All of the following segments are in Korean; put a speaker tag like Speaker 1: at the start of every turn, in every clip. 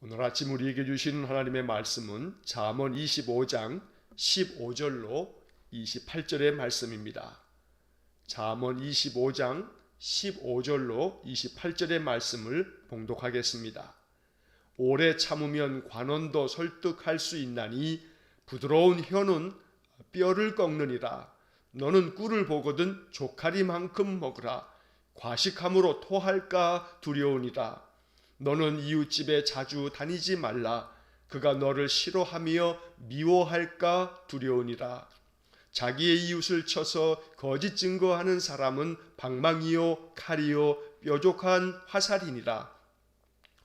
Speaker 1: 오늘 아침 우리에게 주신 하나님의 말씀은 잠언 25장 15절로 28절의 말씀입니다. 잠언 25장 15절로 28절의 말씀을 봉독하겠습니다. 오래 참으면 관원도 설득할 수 있나니 부드러운 혀는 뼈를 꺾느니라. 너는 꿀을 보거든 조카리만큼 먹으라. 과식함으로 토할까 두려우니라. 너는 이웃집에 자주 다니지 말라. 그가 너를 싫어하며 미워할까 두려우니라. 자기의 이웃을 쳐서 거짓 증거하는 사람은 방망이요 칼이요 뾰족한 화살이니라.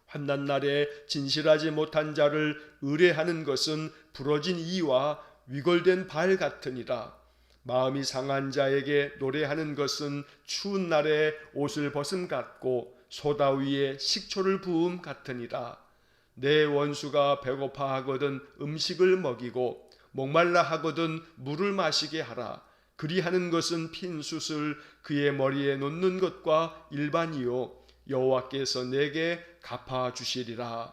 Speaker 1: 환난 날에 진실하지 못한 자를 의뢰하는 것은 부러진 이와 위골된 발 같으니라. 마음이 상한 자에게 노래하는 것은 추운 날에 옷을 벗음 같고 소다 위에 식초를 부음 같으니라. 내 원수가 배고파 하거든 음식을 먹이고 목말라 하거든 물을 마시게 하라. 그리하는 것은 핀 숯을 그의 머리에 놓는 것과 일반이요 여호와께서 내게 갚아주시리라.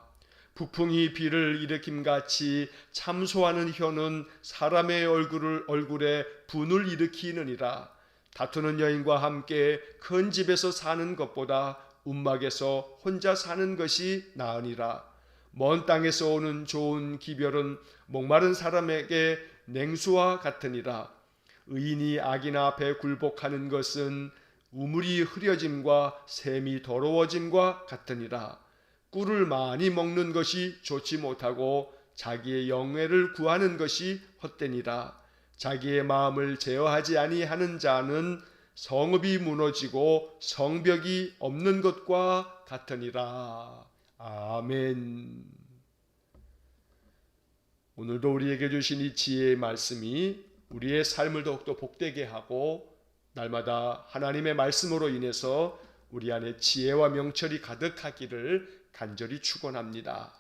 Speaker 1: 북풍이 비를 일으킴같이 참소하는 혀는 사람의 얼굴에 분을 일으키느니라. 다투는 여인과 함께 큰 집에서 사는 것보다 움막에서 혼자 사는 것이 나으니라. 먼 땅에서 오는 좋은 기별은 목마른 사람에게 냉수와 같으니라. 의인이 악인 앞에 굴복하는 것은 우물이 흐려짐과 샘이 더러워짐과 같으니라. 꿀을 많이 먹는 것이 좋지 못하고 자기의 영예를 구하는 것이 헛되니라. 자기의 마음을 제어하지 아니하는 자는 성읍이 무너지고 성벽이 없는 것과 같으니라. 아멘. 오늘도 우리에게 주신 이 지혜의 말씀이 우리의 삶을 더욱더 복되게 하고 날마다 하나님의 말씀으로 인해서 우리 안에 지혜와 명철이 가득하기를 간절히 축원합니다.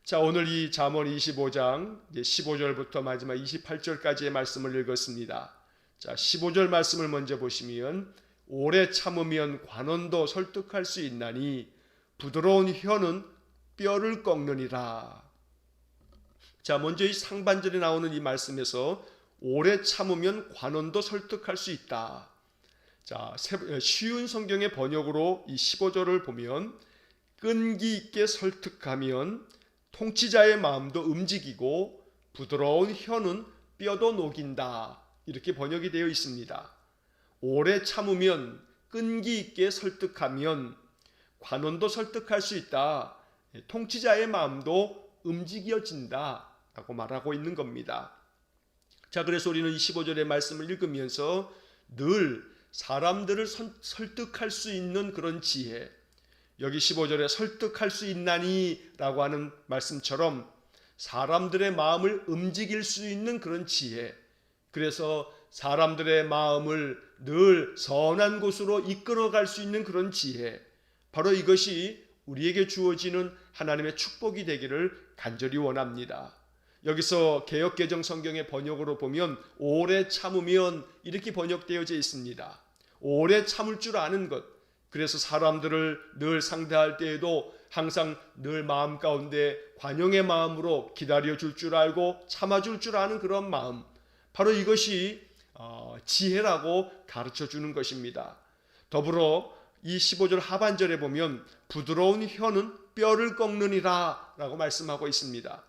Speaker 1: 자, 오늘 이 잠언 25장 15절부터 마지막 28절까지의 말씀을 읽었습니다. 자, 15절 말씀을 먼저 보시면 오래 참으면 관원도 설득할 수 있나니 부드러운 혀는 뼈를 꺾느니라. 자, 먼저 이 상반절에 나오는 이 말씀에서 오래 참으면 관원도 설득할 수 있다. 자, 쉬운 성경의 번역으로 이 15절을 보면 끈기 있게 설득하면 통치자의 마음도 움직이고 부드러운 혀는 뼈도 녹인다. 이렇게 번역이 되어 있습니다. 오래 참으면 끈기 있게 설득하면 관원도 설득할 수 있다. 통치자의 마음도 움직여진다. 라고 말하고 있는 겁니다. 자, 그래서 우리는 이 15절의 말씀을 읽으면서 늘 사람들을 설득할 수 있는 그런 지혜, 여기 15절에 설득할 수 있나니 라고 하는 말씀처럼 사람들의 마음을 움직일 수 있는 그런 지혜, 그래서 사람들의 마음을 늘 선한 곳으로 이끌어갈 수 있는 그런 지혜, 바로 이것이 우리에게 주어지는 하나님의 축복이 되기를 간절히 원합니다. 여기서 개역개정 성경의 번역으로 보면 오래 참으면 이렇게 번역되어져 있습니다. 오래 참을 줄 아는 것, 그래서 사람들을 늘 상대할 때에도 항상 늘 마음 가운데 관용의 마음으로 기다려줄 줄 알고 참아줄 줄 아는 그런 마음, 바로 이것이 지혜라고 가르쳐주는 것입니다. 더불어 이 15절 하반절에 보면 부드러운 혀는 뼈를 꺾느니라 라고 말씀하고 있습니다.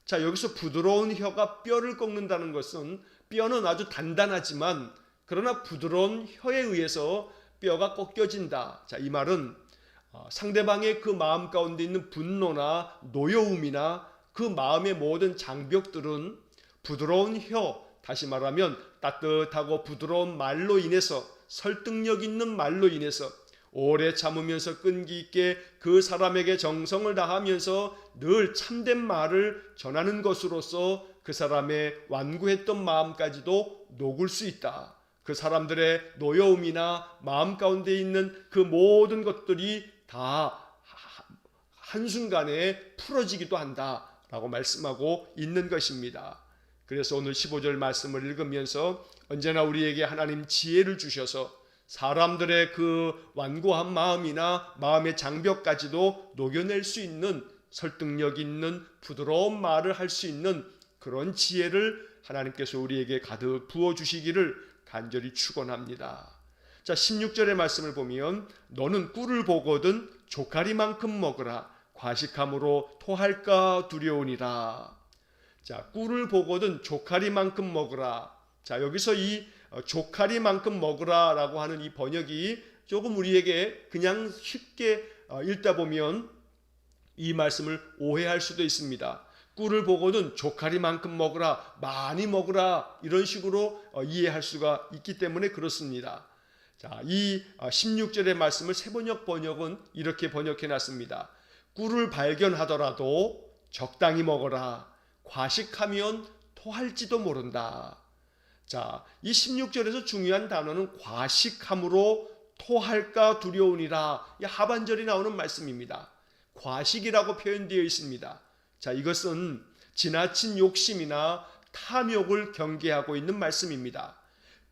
Speaker 1: 자, 여기서 부드러운 혀가 뼈를 꺾는다는 것은 뼈는 아주 단단하지만 그러나 부드러운 혀에 의해서 뼈가 꺾여진다. 자, 이 말은 상대방의 그 마음 가운데 있는 분노나 노여움이나 그 마음의 모든 장벽들은 부드러운 혀, 다시 말하면 따뜻하고 부드러운 말로 인해서, 설득력 있는 말로 인해서 오래 참으면서 끈기 있게 그 사람에게 정성을 다하면서 늘 참된 말을 전하는 것으로서 그 사람의 완고했던 마음까지도 녹을 수 있다. 그 사람들의 노여움이나 마음 가운데 있는 그 모든 것들이 다 한순간에 풀어지기도 한다라고 말씀하고 있는 것입니다. 그래서 오늘 15절 말씀을 읽으면서 언제나 우리에게 하나님 지혜를 주셔서 사람들의 그 완고한 마음이나 마음의 장벽까지도 녹여낼 수 있는 설득력 있는 부드러운 말을 할 수 있는 그런 지혜를 하나님께서 우리에게 가득 부어주시기를 간절히 축원합니다. 자, 16절의 말씀을 보면 너는 꿀을 보거든 조카리만큼 먹으라. 과식함으로 토할까 두려우니라. 자, 꿀을 보거든 조카리만큼 먹으라. 자, 여기서 이 조카리만큼 먹으라라고 하는 이 번역이 조금 우리에게 그냥 쉽게 읽다 보면 이 말씀을 오해할 수도 있습니다. 꿀을 보거든 조카리만큼 먹으라, 많이 먹으라 이런 식으로 이해할 수가 있기 때문에 그렇습니다. 자, 이 16절의 말씀을 세번역 번역은 이렇게 번역해 놨습니다. 꿀을 발견하더라도 적당히 먹어라. 과식하면 토할지도 모른다. 자, 이 16절에서 중요한 단어는 과식함으로 토할까 두려우니라. 이 하반절이 나오는 말씀입니다. 과식이라고 표현되어 있습니다. 자, 이것은 지나친 욕심이나 탐욕을 경계하고 있는 말씀입니다.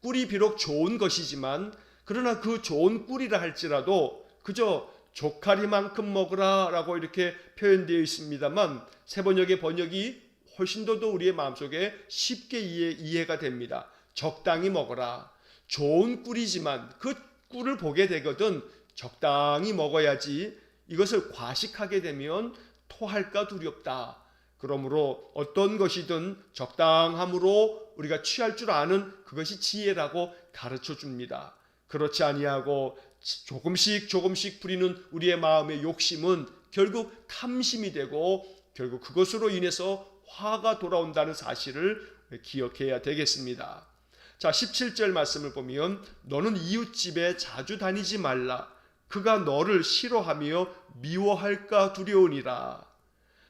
Speaker 1: 꿀이 비록 좋은 것이지만 그러나 그 좋은 꿀이라 할지라도 그저 조카리만큼 먹으라 라고 이렇게 표현되어 있습니다만 세번역의 번역이 훨씬 더 우리의 마음속에 쉽게 이해가 됩니다. 적당히 먹어라. 좋은 꿀이지만 그 꿀을 보게 되거든 적당히 먹어야지 이것을 과식하게 되면 토할까 두렵다. 그러므로 어떤 것이든 적당함으로 우리가 취할 줄 아는 그것이 지혜라고 가르쳐 줍니다. 그렇지 아니하고 조금씩 부리는 우리의 마음의 욕심은 결국 탐심이 되고 결국 그것으로 인해서 화가 돌아온다는 사실을 기억해야 되겠습니다. 자, 17절 말씀을 보면 너는 이웃집에 자주 다니지 말라. 그가 너를 싫어하며 미워할까 두려우니라.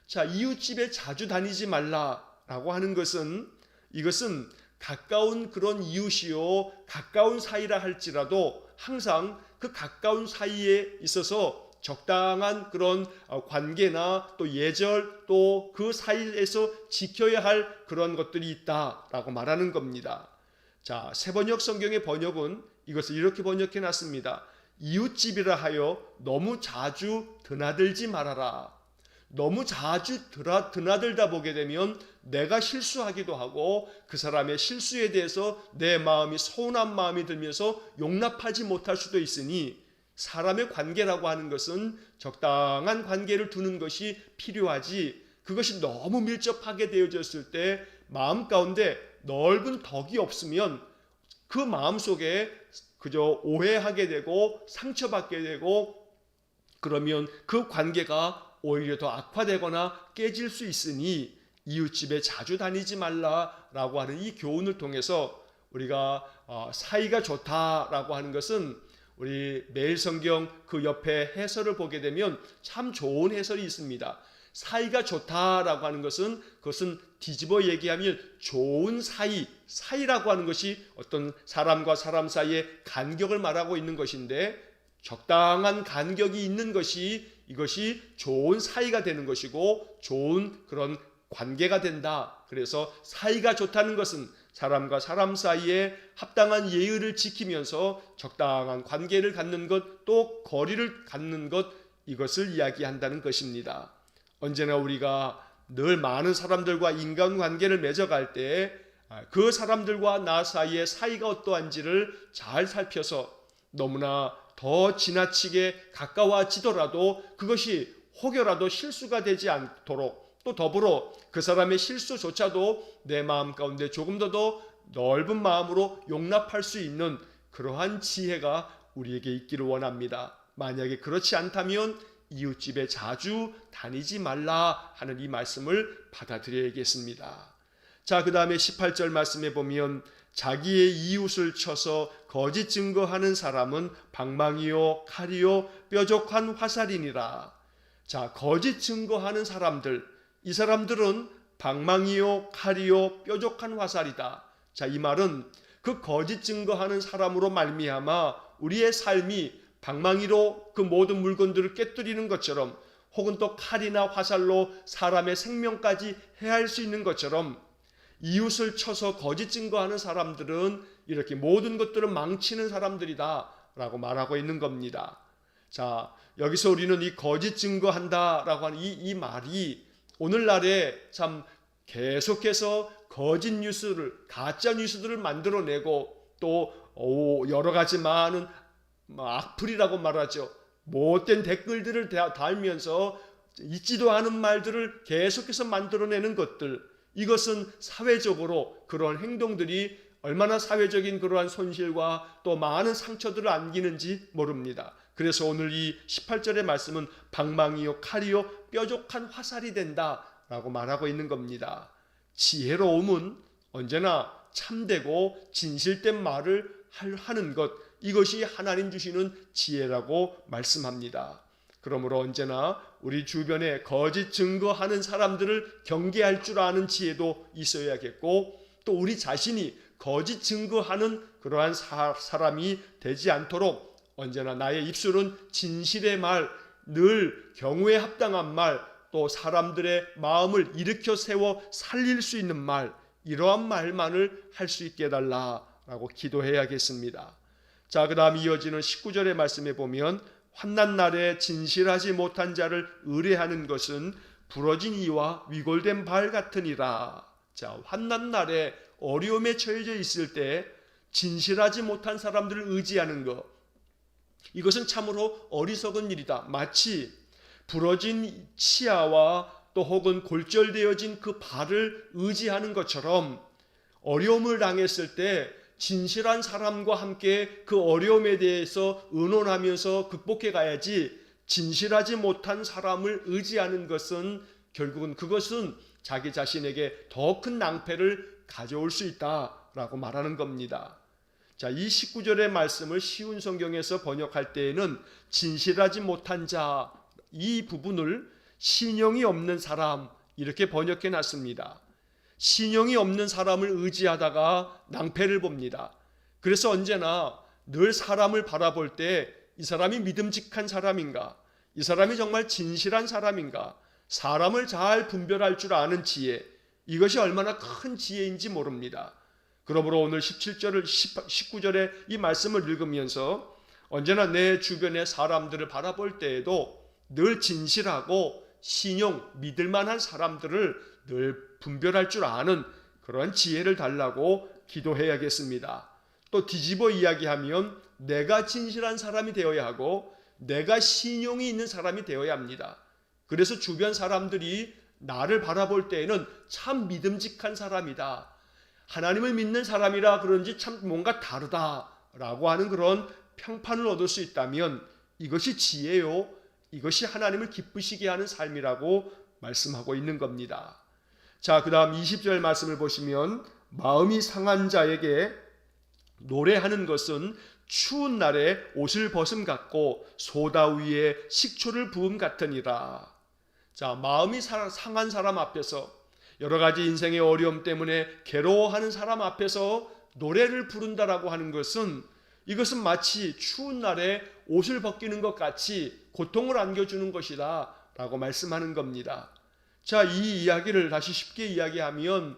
Speaker 1: 자, 이웃집에 자주 다니지 말라라고 하는 것은 이것은 가까운 그런 이웃이요 가까운 사이라 할지라도 항상 그 가까운 사이에 있어서 적당한 그런 관계나 또 예절 또 그 사이에서 지켜야 할 그런 것들이 있다라고 말하는 겁니다. 자, 세번역 성경의 번역은 이것을 이렇게 번역해 놨습니다. 이웃집이라 하여 너무 자주 드나들지 말아라. 너무 자주 드나들다 보게 되면 내가 실수하기도 하고 그 사람의 실수에 대해서 내 마음이 서운한 마음이 들면서 용납하지 못할 수도 있으니 사람의 관계라고 하는 것은 적당한 관계를 두는 것이 필요하지 그것이 너무 밀접하게 되어졌을 때 마음 가운데 넓은 덕이 없으면 그 마음 속에 그저 오해하게 되고 상처받게 되고 그러면 그 관계가 오히려 더 악화되거나 깨질 수 있으니 이웃집에 자주 다니지 말라라고 하는 이 교훈을 통해서 우리가 사이가 좋다라고 하는 것은 우리 매일 성경 그 옆에 해설을 보게 되면 참 좋은 해설이 있습니다. 사이가 좋다라고 하는 것은 그것은 뒤집어 얘기하면 좋은 사이라고 하는 것이 어떤 사람과 사람 사이의 간격을 말하고 있는 것인데 적당한 간격이 있는 것이 이것이 좋은 사이가 되는 것이고 좋은 그런 관계가 된다. 그래서 사이가 좋다는 것은 사람과 사람 사이에 합당한 예의를 지키면서 적당한 관계를 갖는 것, 또 거리를 갖는 것, 이것을 이야기한다는 것입니다. 언제나 우리가 늘 많은 사람들과 인간관계를 맺어갈 때 그 사람들과 나 사이의 사이가 어떠한지를 잘 살펴서 너무나 더 지나치게 가까워지더라도 그것이 혹여라도 실수가 되지 않도록 또 더불어 그 사람의 실수조차도 내 마음 가운데 조금 더 넓은 마음으로 용납할 수 있는 그러한 지혜가 우리에게 있기를 원합니다. 만약에 그렇지 않다면 이웃집에 자주 다니지 말라 하는 이 말씀을 받아들여야겠습니다. 자, 그 다음에 18절 말씀에 보면 자기의 이웃을 쳐서 거짓 증거하는 사람은 방망이요 칼이요 뾰족한 화살이니라. 자, 거짓 증거하는 사람들, 이 사람들은 방망이요 칼이요 뾰족한 화살이다. 자, 이 말은 그 거짓 증거하는 사람으로 말미암아 우리의 삶이 방망이로 그 모든 물건들을 깨뜨리는 것처럼 혹은 또 칼이나 화살로 사람의 생명까지 해할 수 있는 것처럼 이웃을 쳐서 거짓 증거하는 사람들은 이렇게 모든 것들을 망치는 사람들이다 라고 말하고 있는 겁니다. 자, 여기서 우리는 이 거짓 증거한다라고 하는 이 말이 오늘날에 참 계속해서 거짓 뉴스를, 가짜 뉴스들을 만들어내고 또 여러 가지 많은 악플이라고 말하죠. 못된 댓글들을 달면서 있지도 않은 말들을 계속해서 만들어내는 것들, 이것은 사회적으로 그런 행동들이 얼마나 사회적인 그러한 손실과 또 많은 상처들을 안기는지 모릅니다. 그래서 오늘 이 18절의 말씀은 방망이요 칼이요 뾰족한 화살이 된다라고 말하고 있는 겁니다. 지혜로움은 언제나 참되고 진실된 말을 하는 것, 이것이 하나님 주시는 지혜라고 말씀합니다. 그러므로 언제나 우리 주변에 거짓 증거하는 사람들을 경계할 줄 아는 지혜도 있어야겠고, 또 우리 자신이 거짓 증거하는 그러한 사람이 되지 않도록 언제나 나의 입술은 진실의 말, 늘 경우에 합당한 말, 또 사람들의 마음을 일으켜 세워 살릴 수 있는 말, 이러한 말만을 할 수 있게 해달라라고 기도해야겠습니다. 자, 그 다음 이어지는 19절의 말씀에 보면 환난 날에 진실하지 못한 자를 의뢰하는 것은 부러진 이와 위골된 발 같으니라. 자, 환난 날에 어려움에 처해져 있을 때 진실하지 못한 사람들을 의지하는 것, 이것은 참으로 어리석은 일이다. 마치 부러진 치아와 또 혹은 골절되어진 그 발을 의지하는 것처럼 어려움을 당했을 때 진실한 사람과 함께 그 어려움에 대해서 의논하면서 극복해 가야지, 진실하지 못한 사람을 의지하는 것은 결국은 그것은 자기 자신에게 더 큰 낭패를 가져올 수 있다라고 말하는 겁니다. 자, 이 19절의 말씀을 쉬운 성경에서 번역할 때에는 진실하지 못한 자, 이 부분을 신용이 없는 사람, 이렇게 번역해 놨습니다. 신용이 없는 사람을 의지하다가 낭패를 봅니다. 그래서 언제나 늘 사람을 바라볼 때 이 사람이 믿음직한 사람인가, 이 사람이 정말 진실한 사람인가, 사람을 잘 분별할 줄 아는 지혜, 이것이 얼마나 큰 지혜인지 모릅니다. 그러므로 오늘 19절의 이 말씀을 읽으면서 언제나 내 주변의 사람들을 바라볼 때에도 늘 진실하고 신용, 믿을 만한 사람들을 늘 분별할 줄 아는 그러한 지혜를 달라고 기도해야겠습니다. 또 뒤집어 이야기하면 내가 진실한 사람이 되어야 하고 내가 신용이 있는 사람이 되어야 합니다. 그래서 주변 사람들이 나를 바라볼 때에는 참 믿음직한 사람이다, 하나님을 믿는 사람이라 그런지 참 뭔가 다르다라고 하는 그런 평판을 얻을 수 있다면 이것이 지혜요, 이것이 하나님을 기쁘시게 하는 삶이라고 말씀하고 있는 겁니다. 자, 그 다음 20절 말씀을 보시면 마음이 상한 자에게 노래하는 것은 추운 날에 옷을 벗음 같고 소다 위에 식초를 부음 같으니라. 자, 마음이 상한 사람 앞에서, 여러 가지 인생의 어려움 때문에 괴로워하는 사람 앞에서 노래를 부른다라고 하는 것은, 이것은 마치 추운 날에 옷을 벗기는 것 같이 고통을 안겨주는 것이다 라고 말씀하는 겁니다. 자, 이 이야기를 다시 쉽게 이야기하면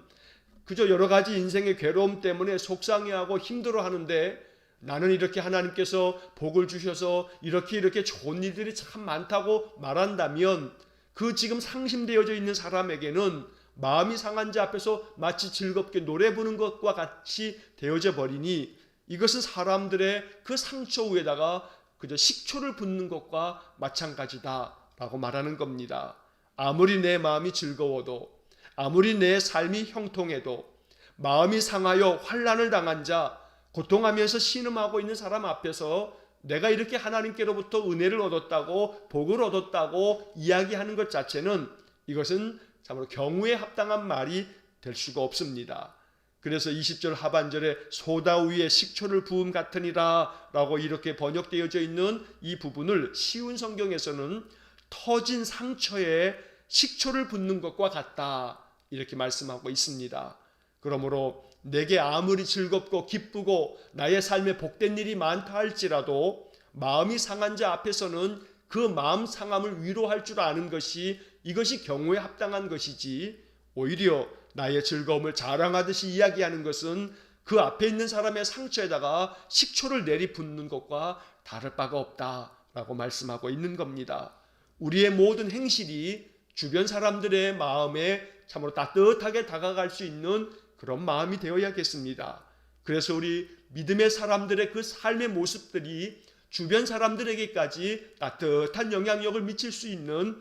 Speaker 1: 그저 여러 가지 인생의 괴로움 때문에 속상해하고 힘들어하는데, 나는 이렇게 하나님께서 복을 주셔서 이렇게 좋은 일들이 참 많다고 말한다면 그 지금 상심되어져 있는 사람에게는 마음이 상한 자 앞에서 마치 즐겁게 노래 부르는 것과 같이 되어져 버리니, 이것은 사람들의 그 상처 위에다가 그저 식초를 붓는 것과 마찬가지다라고 말하는 겁니다. 아무리 내 마음이 즐거워도, 아무리 내 삶이 형통해도 마음이 상하여 환난을 당한 자, 고통하면서 신음하고 있는 사람 앞에서 내가 이렇게 하나님께로부터 은혜를 얻었다고, 복을 얻었다고 이야기하는 것 자체는, 이것은 참으로 경우에 합당한 말이 될 수가 없습니다. 그래서 20절 하반절에 소다 위에 식초를 부음 같으니라 라고 이렇게 번역되어져 있는 이 부분을 쉬운 성경에서는 터진 상처에 식초를 붓는 것과 같다, 이렇게 말씀하고 있습니다. 그러므로 내게 아무리 즐겁고 기쁘고 나의 삶에 복된 일이 많다 할지라도 마음이 상한 자 앞에서는 그 마음 상함을 위로할 줄 아는 것이, 이것이 경우에 합당한 것이지, 오히려 나의 즐거움을 자랑하듯이 이야기하는 것은 그 앞에 있는 사람의 상처에다가 식초를 내리붓는 것과 다를 바가 없다 라고 말씀하고 있는 겁니다. 우리의 모든 행실이 주변 사람들의 마음에 참으로 따뜻하게 다가갈 수 있는 그런 마음이 되어야겠습니다. 그래서 우리 믿음의 사람들의 그 삶의 모습들이 주변 사람들에게까지 따뜻한 영향력을 미칠 수 있는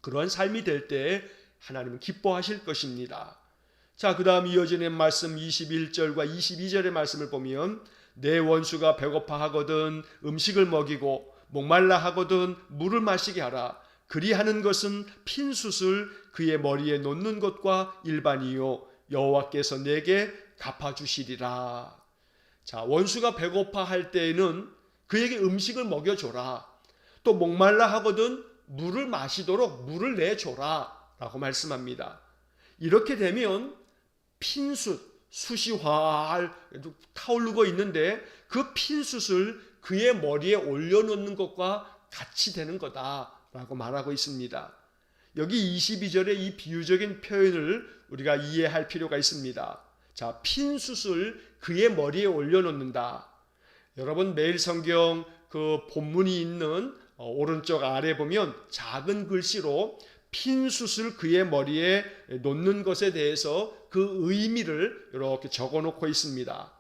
Speaker 1: 그런 삶이 될 때 하나님은 기뻐하실 것입니다. 자, 그 다음 이어지는 말씀 21절과 22절의 말씀을 보면 내 원수가 배고파 하거든 음식을 먹이고 목말라 하거든 물을 마시게 하라. 그리하는 것은 핀숯을 그의 머리에 놓는 것과 일반이요 여호와께서 내게 갚아주시리라. 자, 원수가 배고파 할 때에는 그에게 음식을 먹여줘라. 또 목말라 하거든 물을 마시도록 물을 내줘라 라고 말씀합니다. 이렇게 되면 핀숯, 숯이 활 타오르고 있는데 그 핀숯을 그의 머리에 올려놓는 것과 같이 되는 거다라고 말하고 있습니다. 여기 22절의 이 비유적인 표현을 우리가 이해할 필요가 있습니다. 자, 핀숯을 그의 머리에 올려놓는다. 여러분 매일 성경 그 본문이 있는 오른쪽 아래 보면 작은 글씨로 핀숯을 그의 머리에 놓는 것에 대해서 그 의미를 이렇게 적어놓고 있습니다.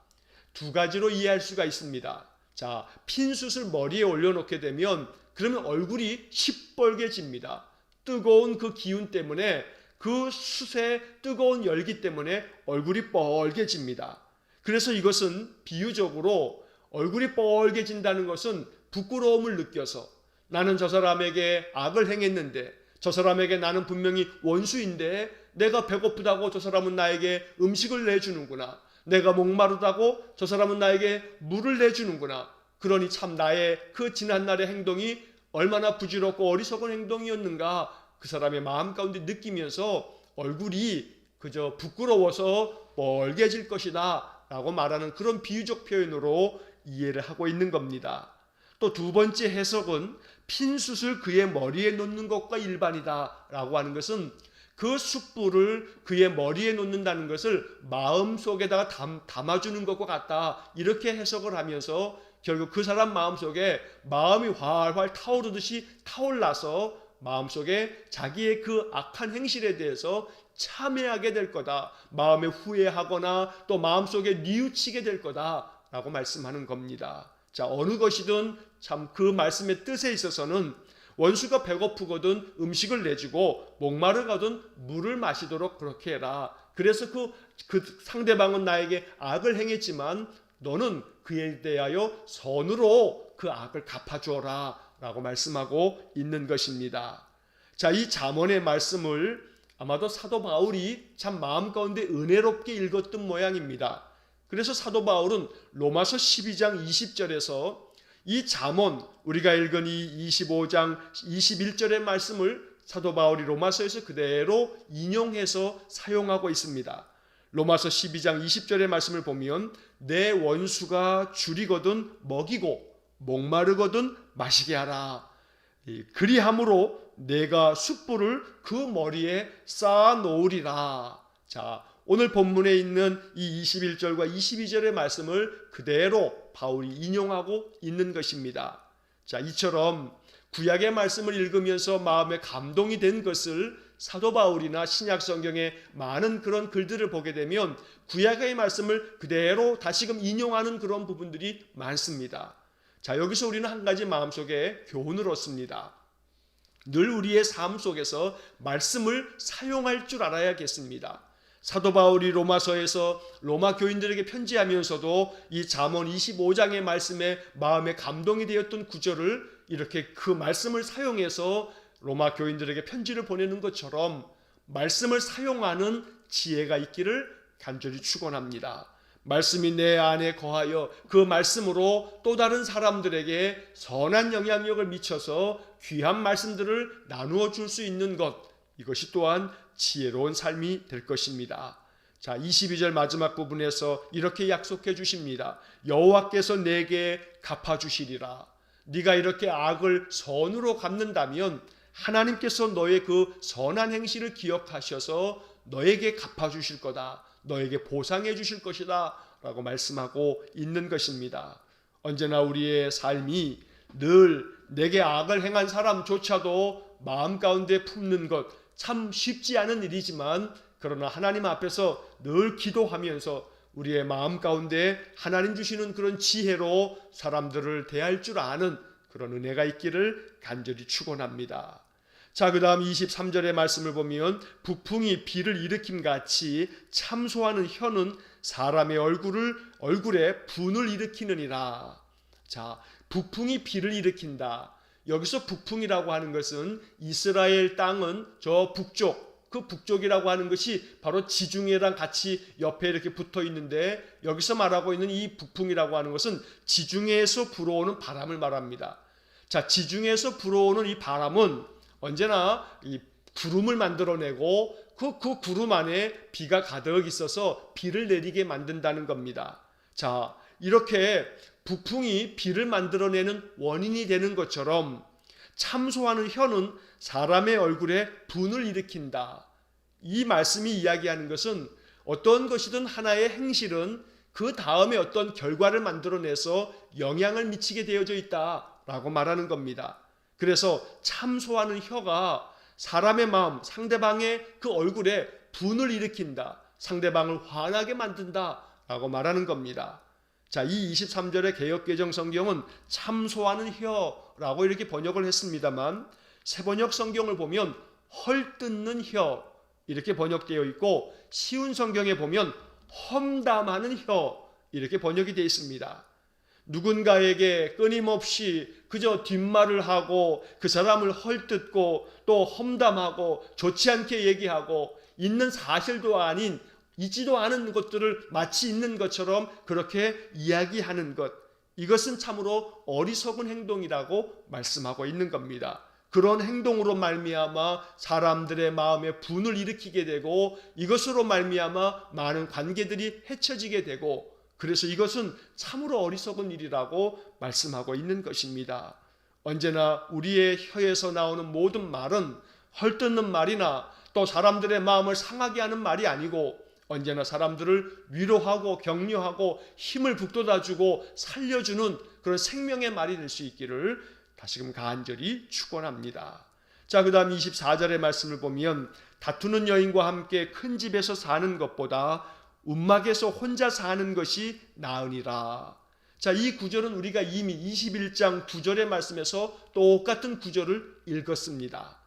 Speaker 1: 두 가지로 이해할 수가 있습니다. 자, 핀숯을 머리에 올려놓게 되면 그러면 얼굴이 시뻘개집니다. 뜨거운 그 기운 때문에 그 숯의 뜨거운 열기 때문에 얼굴이 뻘개집니다. 그래서 이것은 비유적으로 얼굴이 뻘개진다는 것은 부끄러움을 느껴서 나는 저 사람에게 악을 행했는데 저 사람에게 나는 분명히 원수인데 내가 배고프다고 저 사람은 나에게 음식을 내주는구나. 내가 목마르다고 저 사람은 나에게 물을 내주는구나. 그러니 참 나의 그 지난날의 행동이 얼마나 부질없고 어리석은 행동이었는가 그 사람의 마음 가운데 느끼면서 얼굴이 그저 부끄러워서 뻘개질 것이다 라고 말하는 그런 비유적 표현으로 이해를 하고 있는 겁니다. 또 두 번째 해석은 핀숯을 그의 머리에 놓는 것과 일반이다 라고 하는 것은 그 숯불을 그의 머리에 놓는다는 것을 마음속에다가 담아주는 것과 같다 이렇게 해석을 하면서 결국 그 사람 마음속에 마음이 활활 타오르듯이 타올라서 마음속에 자기의 그 악한 행실에 대해서 참회하게 될 거다. 마음에 후회하거나 또 마음속에 뉘우치게 될 거다 라고 말씀하는 겁니다. 자, 어느 것이든 참 그 말씀의 뜻에 있어서는 원수가 배고프거든 음식을 내주고 목마르거든 물을 마시도록 그렇게 해라. 그래서 그 상대방은 나에게 악을 행했지만 너는 그에 대하여 선으로 그 악을 갚아주어라 라고 말씀하고 있는 것입니다. 자, 이 잠언의 말씀을 아마도 사도 바울이 참 마음 가운데 은혜롭게 읽었던 모양입니다. 그래서 사도 바울은 로마서 12장 20절에서 이 잠언 우리가 읽은 이 25장 21절의 말씀을 사도 바울이 로마서에서 그대로 인용해서 사용하고 있습니다. 로마서 12장 20절의 말씀을 보면 내 원수가 줄이거든 먹이고 목마르거든 마시게 하라. 그리함으로 내가 숯불을 그 머리에 쌓아 놓으리라. 자, 오늘 본문에 있는 이 21절과 22절의 말씀을 그대로 바울이 인용하고 있는 것입니다. 자, 이처럼 구약의 말씀을 읽으면서 마음에 감동이 된 것을 사도 바울이나 신약 성경의 많은 그런 글들을 보게 되면 구약의 말씀을 그대로 다시금 인용하는 그런 부분들이 많습니다. 자, 여기서 우리는 한 가지 마음속에 교훈을 얻습니다. 늘 우리의 삶 속에서 말씀을 사용할 줄 알아야겠습니다. 사도 바울이 로마서에서 로마 교인들에게 편지하면서도 이 잠언 25장의 말씀에 마음에 감동이 되었던 구절을 이렇게 그 말씀을 사용해서 로마 교인들에게 편지를 보내는 것처럼 말씀을 사용하는 지혜가 있기를 간절히 축원합니다. 말씀이 내 안에 거하여 그 말씀으로 또 다른 사람들에게 선한 영향력을 미쳐서 귀한 말씀들을 나누어 줄 수 있는 것, 이것이 또한 지혜로운 삶이 될 것입니다. 자, 22절 마지막 부분에서 이렇게 약속해 주십니다. 여호와께서 내게 갚아주시리라. 네가 이렇게 악을 선으로 갚는다면 하나님께서 너의 그 선한 행실을 기억하셔서 너에게 갚아주실 거다. 너에게 보상해 주실 것이다 라고 말씀하고 있는 것입니다. 언제나 우리의 삶이 늘 내게 악을 행한 사람조차도 마음 가운데 품는 것 참 쉽지 않은 일이지만, 그러나 하나님 앞에서 늘 기도하면서 우리의 마음 가운데 하나님 주시는 그런 지혜로 사람들을 대할 줄 아는 그런 은혜가 있기를 간절히 축원합니다. 자, 그 다음 23절의 말씀을 보면 북풍이 비를 일으킴 같이 참소하는 혀는 사람의 얼굴에 분을 일으키느니라. 자, 북풍이 비를 일으킨다. 여기서 북풍이라고 하는 것은 이스라엘 땅은 저 북쪽, 그 북쪽이라고 하는 것이 바로 지중해랑 같이 옆에 이렇게 붙어 있는데, 여기서 말하고 있는 이 북풍이라고 하는 것은 지중해에서 불어오는 바람을 말합니다. 자, 지중해에서 불어오는 이 바람은 언제나 이 구름을 만들어내고 그 구름 안에 비가 가득 있어서 비를 내리게 만든다는 겁니다. 자, 이렇게 북풍이 비를 만들어내는 원인이 되는 것처럼 참소하는 혀는 사람의 얼굴에 분을 일으킨다. 이 말씀이 이야기하는 것은 어떤 것이든 하나의 행실은 그 다음에 어떤 결과를 만들어내서 영향을 미치게 되어져 있다라고 말하는 겁니다. 그래서 참소하는 혀가 사람의 마음, 상대방의 그 얼굴에 분을 일으킨다. 상대방을 화나게 만든다라고 말하는 겁니다. 자, 이 23절의 개역개정 성경은 참소하는 혀라고 이렇게 번역을 했습니다만, 새번역 성경을 보면 헐뜯는 혀 이렇게 번역되어 있고, 쉬운 성경에 보면 험담하는 혀 이렇게 번역이 되어 있습니다. 누군가에게 끊임없이 그저 뒷말을 하고 그 사람을 헐뜯고 또 험담하고 좋지 않게 얘기하고 있는 사실도 아닌 있지도 않은 것들을 마치 있는 것처럼 그렇게 이야기하는 것, 이것은 참으로 어리석은 행동이라고 말씀하고 있는 겁니다. 그런 행동으로 말미암아 사람들의 마음에 분을 일으키게 되고, 이것으로 말미암아 많은 관계들이 헤쳐지게 되고, 그래서 이것은 참으로 어리석은 일이라고 말씀하고 있는 것입니다. 언제나 우리의 혀에서 나오는 모든 말은 헐뜯는 말이나 또 사람들의 마음을 상하게 하는 말이 아니고, 언제나 사람들을 위로하고 격려하고 힘을 북돋아주고 살려주는 그런 생명의 말이 될 수 있기를 다시금 간절히 축원합니다. 자, 그 다음 24절의 말씀을 보면 다투는 여인과 함께 큰 집에서 사는 것보다 움막에서 혼자 사는 것이 나으니라. 자, 이 구절은 우리가 이미 21장 9절의 말씀에서 똑같은 구절을 읽었습니다.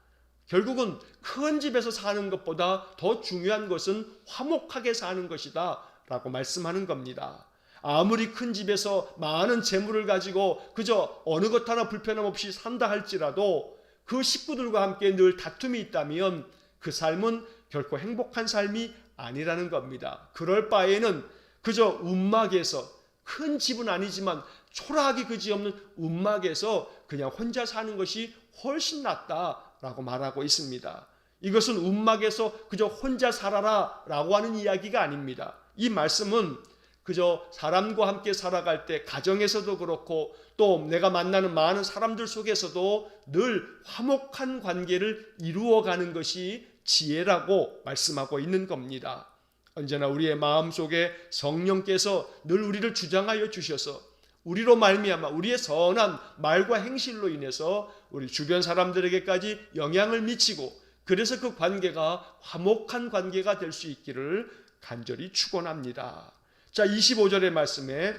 Speaker 1: 결국은 큰 집에서 사는 것보다 더 중요한 것은 화목하게 사는 것이다 라고 말씀하는 겁니다. 아무리 큰 집에서 많은 재물을 가지고 그저 어느 것 하나 불편함 없이 산다 할지라도 그 식구들과 함께 늘 다툼이 있다면 그 삶은 결코 행복한 삶이 아니라는 겁니다. 그럴 바에는 그저 움막에서, 큰 집은 아니지만 초라하기 그지없는 움막에서 그냥 혼자 사는 것이 훨씬 낫다라고 말하고 있습니다. 이것은 움막에서 그저 혼자 살아라 라고 하는 이야기가 아닙니다. 이 말씀은 그저 사람과 함께 살아갈 때 가정에서도 그렇고 또 내가 만나는 많은 사람들 속에서도 늘 화목한 관계를 이루어가는 것이 지혜라고 말씀하고 있는 겁니다. 언제나 우리의 마음속에 성령께서 늘 우리를 주장하여 주셔서 우리로 말미암아 우리의 선한 말과 행실로 인해서 우리 주변 사람들에게까지 영향을 미치고, 그래서 그 관계가 화목한 관계가 될 수 있기를 간절히 축원합니다. 자, 25절의 말씀에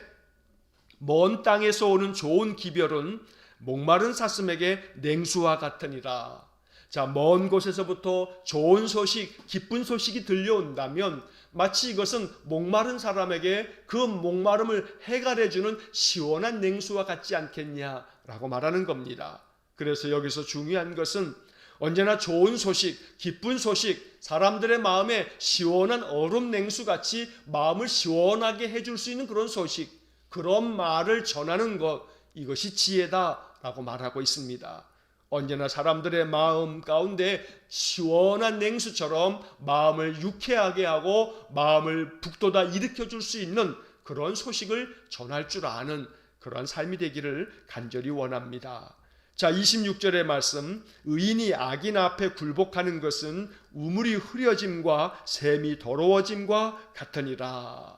Speaker 1: 먼 땅에서 오는 좋은 기별은 목마른 사슴에게 냉수와 같으니라. 자, 먼 곳에서부터 좋은 소식, 기쁜 소식이 들려온다면 마치 이것은 목마른 사람에게 그 목마름을 해결해주는 시원한 냉수와 같지 않겠냐라고 말하는 겁니다. 그래서 여기서 중요한 것은 언제나 좋은 소식, 기쁜 소식, 사람들의 마음에 시원한 얼음 냉수같이 마음을 시원하게 해줄 수 있는 그런 소식, 그런 말을 전하는 것, 이것이 지혜다라고 말하고 있습니다. 언제나 사람들의 마음 가운데 시원한 냉수처럼 마음을 유쾌하게 하고 마음을 북돋아 일으켜줄 수 있는 그런 소식을 전할 줄 아는 그런 삶이 되기를 간절히 원합니다. 자, 26절의 말씀, 의인이 악인 앞에 굴복하는 것은 우물이 흐려짐과 샘이 더러워짐과 같으니라.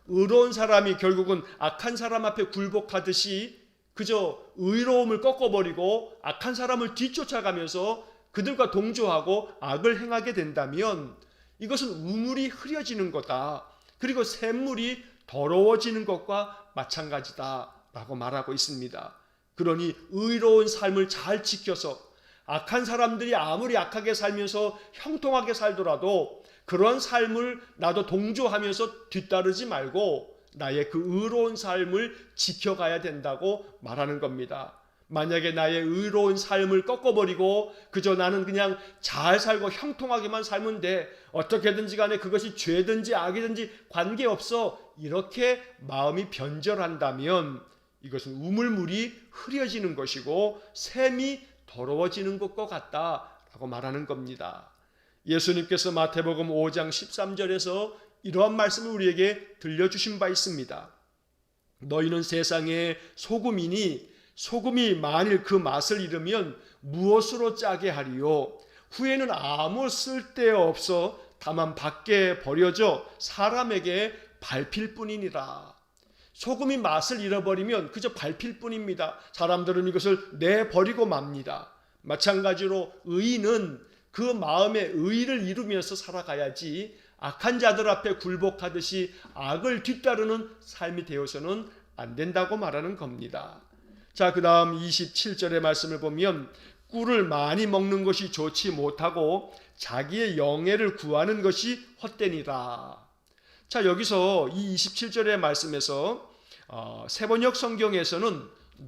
Speaker 1: 의로운 사람이 결국은 악한 사람 앞에 굴복하듯이 그저 의로움을 꺾어버리고 악한 사람을 뒤쫓아가면서 그들과 동조하고 악을 행하게 된다면 이것은 우물이 흐려지는 거다. 그리고 샘물이 더러워지는 것과 마찬가지다 라고 말하고 있습니다. 그러니 의로운 삶을 잘 지켜서 악한 사람들이 아무리 악하게 살면서 형통하게 살더라도 그런 삶을 나도 동조하면서 뒤따르지 말고 나의 그 의로운 삶을 지켜가야 된다고 말하는 겁니다. 만약에 나의 의로운 삶을 꺾어버리고 그저 나는 그냥 잘 살고 형통하게만 살면 돼, 어떻게든지 간에 그것이 죄든지 악이든지 관계없어, 이렇게 마음이 변절한다면 이것은 우물물이 흐려지는 것이고 샘이 더러워지는 것과 같다라고 말하는 겁니다. 예수님께서 마태복음 5장 13절에서 이러한 말씀을 우리에게 들려주신 바 있습니다. 너희는 세상의 소금이니 소금이 만일 그 맛을 잃으면 무엇으로 짜게 하리요? 후에는 아무 쓸데없어 다만 밖에 버려져 사람에게 밟힐 뿐이니라. 소금이 맛을 잃어버리면 그저 밟힐 뿐입니다. 사람들은 이것을 내버리고 맙니다. 마찬가지로 의인은 그 마음의 의를 이루면서 살아가야지 악한 자들 앞에 굴복하듯이 악을 뒤따르는 삶이 되어서는 안 된다고 말하는 겁니다. 자, 그 다음 27절의 말씀을 보면 꿀을 많이 먹는 것이 좋지 못하고 자기의 영예를 구하는 것이 헛되니라. 자, 여기서 이 27절의 말씀에서 세번역 성경에서는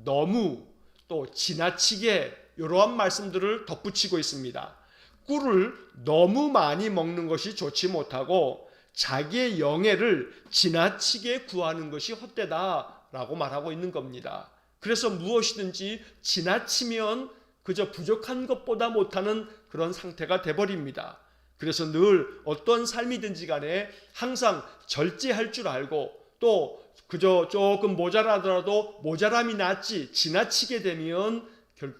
Speaker 1: 너무 또 지나치게 이러한 말씀들을 덧붙이고 있습니다. 꿀을 너무 많이 먹는 것이 좋지 못하고 자기의 영예를 지나치게 구하는 것이 헛되다라고 말하고 있는 겁니다. 그래서 무엇이든지 지나치면 그저 부족한 것보다 못하는 그런 상태가 돼버립니다. 그래서 늘 어떤 삶이든지 간에 항상 절제할 줄 알고 또 그저 조금 모자라더라도 모자람이 낫지 지나치게 되면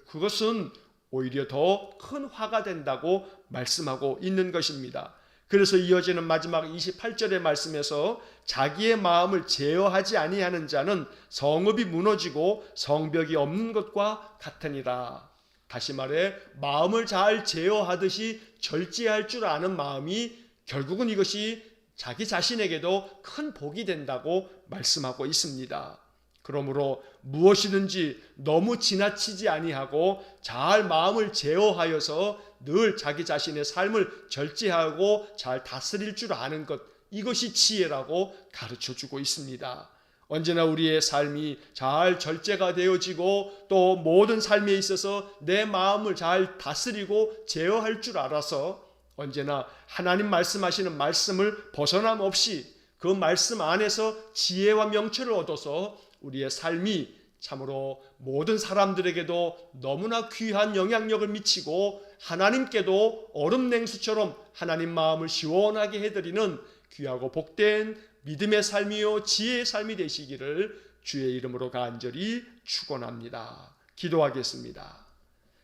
Speaker 1: 그것은 오히려 더 큰 화가 된다고 말씀하고 있는 것입니다. 그래서 이어지는 마지막 28절의 말씀에서 자기의 마음을 제어하지 아니하는 자는 성읍이 무너지고 성벽이 없는 것과 같으니라. 다시 말해 마음을 잘 제어하듯이 절제할 줄 아는 마음이 결국은 이것이 자기 자신에게도 큰 복이 된다고 말씀하고 있습니다. 그러므로 무엇이든지 너무 지나치지 아니하고 잘 마음을 제어하여서 늘 자기 자신의 삶을 절제하고 잘 다스릴 줄 아는 것, 이것이 지혜라고 가르쳐주고 있습니다. 언제나 우리의 삶이 잘 절제가 되어지고 또 모든 삶에 있어서 내 마음을 잘 다스리고 제어할 줄 알아서 언제나 하나님 말씀하시는 말씀을 벗어남 없이 그 말씀 안에서 지혜와 명철을 얻어서 우리의 삶이 참으로 모든 사람들에게도 너무나 귀한 영향력을 미치고 하나님께도 얼음 냉수처럼 하나님 마음을 시원하게 해드리는 귀하고 복된 믿음의 삶이요 지혜의 삶이 되시기를 주의 이름으로 간절히 축원합니다. 기도하겠습니다.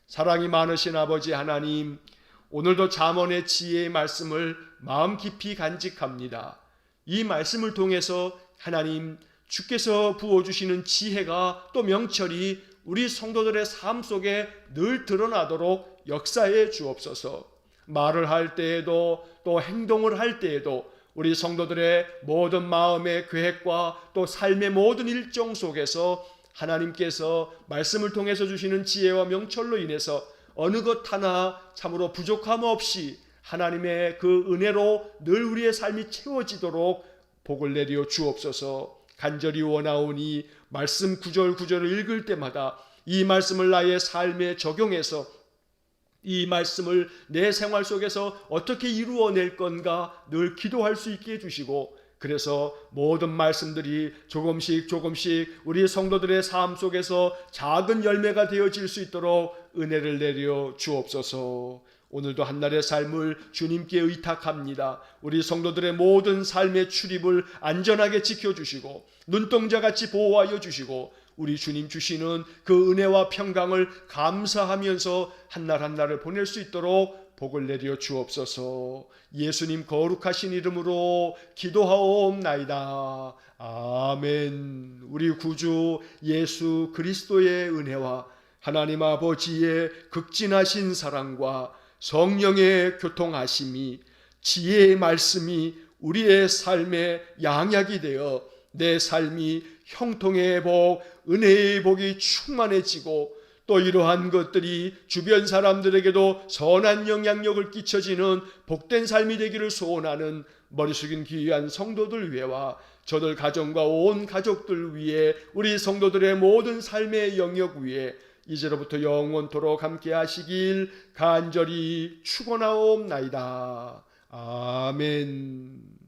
Speaker 1: 사랑이 많으신 아버지 하나님, 오늘도 잠언의 지혜의 말씀을 마음 깊이 간직합니다. 이 말씀을 통해서 하나님 주께서 부어주시는 지혜가 또 명철이 우리 성도들의 삶 속에 늘 드러나도록 역사해 주옵소서. 말을 할 때에도 또 행동을 할 때에도 우리 성도들의 모든 마음의 계획과 또 삶의 모든 일정 속에서 하나님께서 말씀을 통해서 주시는 지혜와 명철로 인해서 어느 것 하나 참으로 부족함 없이 하나님의 그 은혜로 늘 우리의 삶이 채워지도록 복을 내려 주옵소서. 간절히 원하오니 말씀 구절 구절을 읽을 때마다 이 말씀을 나의 삶에 적용해서 이 말씀을 내 생활 속에서 어떻게 이루어낼 건가 늘 기도할 수 있게 해주시고, 그래서 모든 말씀들이 조금씩 우리 성도들의 삶 속에서 작은 열매가 되어질 수 있도록 은혜를 내려 주옵소서. 오늘도 한날의 삶을 주님께 의탁합니다. 우리 성도들의 모든 삶의 출입을 안전하게 지켜주시고 눈동자같이 보호하여 주시고 우리 주님 주시는 그 은혜와 평강을 감사하면서 한 날 한 날을 보낼 수 있도록 복을 내려 주옵소서. 예수님 거룩하신 이름으로 기도하옵나이다. 아멘. 우리 구주 예수 그리스도의 은혜와 하나님 아버지의 극진하신 사랑과 성령의 교통하심이, 지혜의 말씀이 우리의 삶의 양약이 되어 내 삶이 형통의 복, 은혜의 복이 충만해지고, 또 이러한 것들이 주변 사람들에게도 선한 영향력을 끼쳐지는 복된 삶이 되기를 소원하는 머리 숙인 귀한 성도들 위해와 저들 가정과 온 가족들 위해, 우리 성도들의 모든 삶의 영역 위에 이제로부터 영원토록 함께 하시길 간절히 축원하옵나이다. 아멘.